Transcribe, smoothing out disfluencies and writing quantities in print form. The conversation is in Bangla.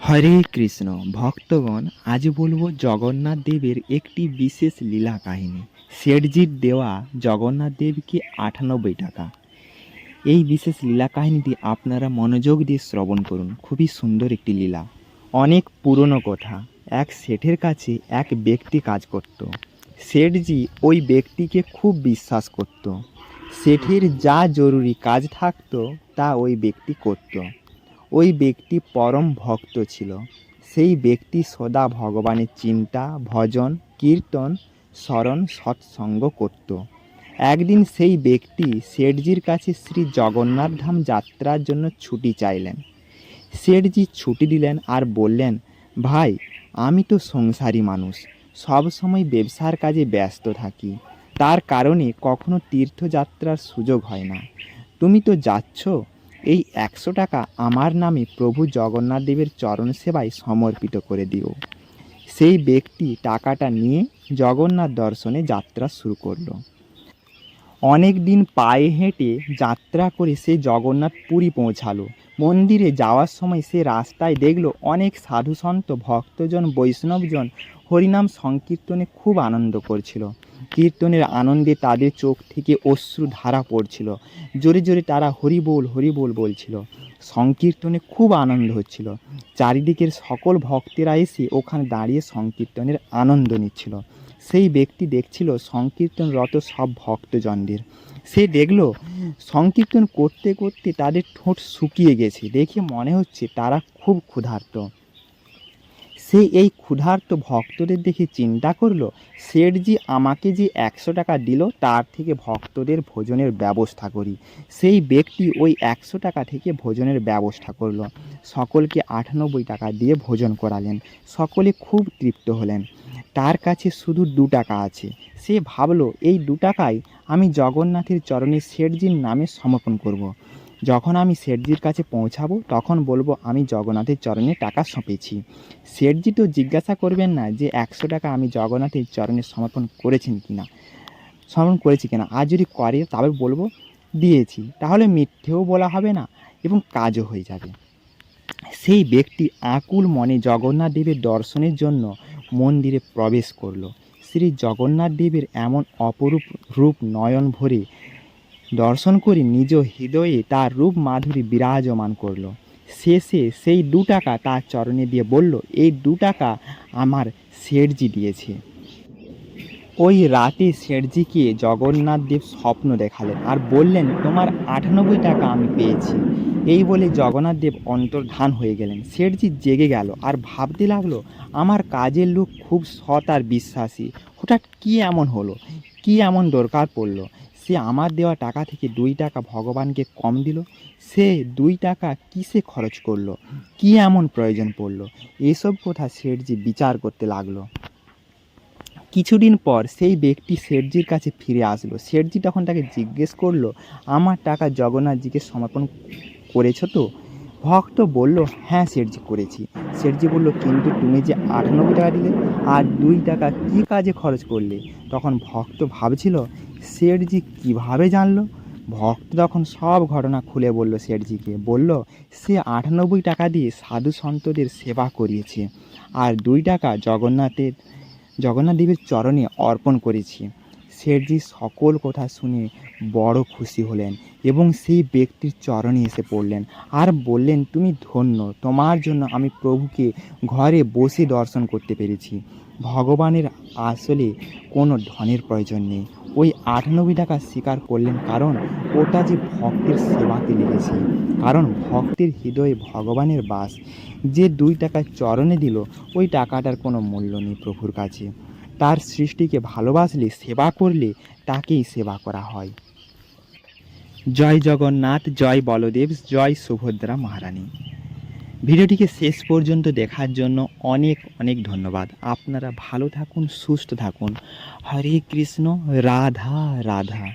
হরে কৃষ্ণ ভক্তগণ, আজ বলবো জগন্নাথ দেবের একটি বিশেষ লীলা কাহিনী। শেঠজির দেওয়া জগন্নাথ দেবকে 98 টাকা। এই বিশেষ লীলা কাহিনীটি আপনারা মনোযোগ দিয়ে শ্রবণ করুন। খুবই সুন্দর একটি লীলা। অনেক পুরনো কথা। এক শেঠের কাছে এক ব্যক্তি কাজ করত। শেঠজি ওই ব্যক্তিকে খুব বিশ্বাস করত। শেঠের যা জরুরি কাজ থাকতো তা ওই ব্যক্তি করত। ওই ব্যক্তি পরম ভক্ত ছিল। সেই ব্যক্তি সদা ভগবানের চিন্তা, ভজন, কীর্তন, স্মরণ, সৎসঙ্গ করত। একদিন সেই ব্যক্তি শেঠজির কাছে শ্রী জগন্নাথ ধাম যাত্রার জন্য ছুটি চাইলেন। শেঠজি ছুটি দিলেন আর বললেন, ভাই, আমি তো সংসারী মানুষ, সব সময় ব্যবসার কাজে ব্যস্ত থাকি। তার কারণে কখনো তীর্থযাত্রার সুযোগ হয় না। তুমি তো যাচ্ছ, এই 100 টাকা আমার নামে প্রভু জগন্নাথ দেবের চরণ সেবায় সমর্পিত করে দিও। সেই ব্যক্তি টাকাটা নিয়ে জগন্নাথ দর্শনে যাত্রা শুরু করলো। অনেক দিন পায়ে হেঁটে যাত্রা করে সে জগন্নাথ পুরী পৌঁছালো। মন্দিরে যাওয়ার সময় সে রাস্তায় দেখলো অনেক সাধুসন্ত, ভক্তজন, বৈষ্ণবজন হরিনাম সংকীর্তনে খুব আনন্দ করছিল। কীর্তনের আনন্দে তাদের চোখ থেকে অশ্রু ধারা পড়ছিল। জোরে জোরে তারা হরি বল হরি বল বলছিল। সংকীর্তনে খুব আনন্দ হচ্ছিল। চারিদিকের সকল ভক্তেরা এসে ওখানে দাঁড়িয়ে সংকীর্তনের আনন্দ নিচ্ছিল। সেই ব্যক্তি দেখছিল সংকীর্তনরত সব ভক্তজনদের। সে দেখল সংকীর্তন করতে করতে তাদের ঠোঁট শুকিয়ে গেছে। দেখে মনে হচ্ছে তারা খুব ক্ষুধার্ত। সে এই ক্ষুধার্ত ভক্তদের দেখে চিন্তা করলো, শেঠজি আমাকে যে 100 টাকা দিল তার থেকে ভক্তদের ভোজনের ব্যবস্থা করি। সেই ব্যক্তি ওই 100 টাকা থেকে ভোজনের ব্যবস্থা করলো। সকলকে 98 টাকা দিয়ে ভোজন করালেন। সকলে খুব তৃপ্ত হলেন। তার কাছে শুধু 2 টাকা আছে। সে ভাবলো, এই 2 টাকায় আমি জগন্নাথের চরণে শেঠজির নামে সমর্পণ করব। যখন আমি শেঠজির কাছে পৌঁছাবো তখন বলবো আমি জগন্নাথের চরণে টাকা সঁপেছি। শেঠজি তো জিজ্ঞাসা করবেন না যে 100 টাকা আমি জগন্নাথের চরণে সমর্পণ করেছি কিনা। আর যদি করে তবে বলবো দিয়েছি, তাহলে মিথ্যেও বলা হবে না এবং কাজও হয়ে যাবে। সেই ব্যক্তি আকুল মনে জগন্নাথ দেবের দর্শনের জন্য মন্দিরে প্রবেশ করল। শ্রী জগন্নাথ দেবের এমন অপরূপ রূপ নয়ন ভরে দর্শন করে নিজ হৃদয়ে তার রূপ মাধুরী বিরাজমান করল। শেষে সেই 2 টাকা তার চরণে দিয়ে বলল, এই 2 টাকা আমার শেঠজি দিয়েছে। ওই রাতে শেঠজিকে জগন্নাথ দেব স্বপ্ন দেখালেন আর বললেন, তোমার 98 টাকা আমি পেয়েছি। এই বলে জগন্নাথ দেব অন্তর্ধান হয়ে গেলেন। শেঠজি জেগে গেল আর ভাবতে লাগলো, আমার কাজের লোক খুব সৎ আর বিশ্বাসী, হঠাৎ কী এমন হলো, কী এমন দরকার পড়লো, সে আমার দেওয়া টাকা থেকে 2 টাকা ভগবানকে কম দিল। সে 2 টাকা কিসে খরচ করলো, কী এমন প্রয়োজন পড়লো? এসব কথা শেঠজি বিচার করতে লাগলো। কিছুদিন পর সেই ব্যক্তি শেঠজির কাছে ফিরে আসলো। শেঠজি তখন তাকে জিজ্ঞেস করলো, আমার টাকা জগন্নাথজিকে সমর্পণ করেছো তো? ভক্ত বলল, হ্যাঁ শেঠজি করেছি। শেঠজি বলল, কিন্তু তুমি যে 98 টাকা দিলে আর 2 টাকা কী কাজে খরচ করলে? তখন ভক্ত ভাবছিল, শেঠজি কিভাবে জানলো? ভক্ত তখন সব ঘটনা খুলে বলল শেঠজিকে। বলল, সে 98 টাকা দিয়ে সাধু সন্তদের সেবা করিয়েছে আর 2 টাকা জগন্নাথ দেবের চরণে অর্পণ করেছি। শেঠজি সকল কথা শুনে বড় খুশি হলেন এবং সেই ব্যক্তির চরণে এসে পড়লেন আর বললেন, তুমি ধন্য, তোমার জন্য আমি প্রভুকে ঘরে বসে দর্শন করতে পেরেছি। ভগবানের আসলে কোনো ধনের প্রয়োজন নেই। ওই 98 টাকা স্বীকার করলেন কারণ ওটা যে ভক্তের সেবাতে লেগেছে, কারণ ভক্তের হৃদয়ে ভগবানের বাস। যে 2 টাকা চরণে দিল ওই টাকাটার কোনো মূল্য নেই প্রভুর কাছে। তার সৃষ্টিকে ভালোবাসলে, সেবা করলে তাকেই সেবা করা হয়। জয় জগন্নাথ, জয় বলদেব, জয় সুভদ্রা মহারানী। ভিডিওটিকে শেষ পর্যন্ত দেখার জন্য অনেক অনেক ধন্যবাদ। আপনারা ভালো থাকুন, সুস্থ থাকুন। হরে কৃষ্ণ, রাধা রাধা।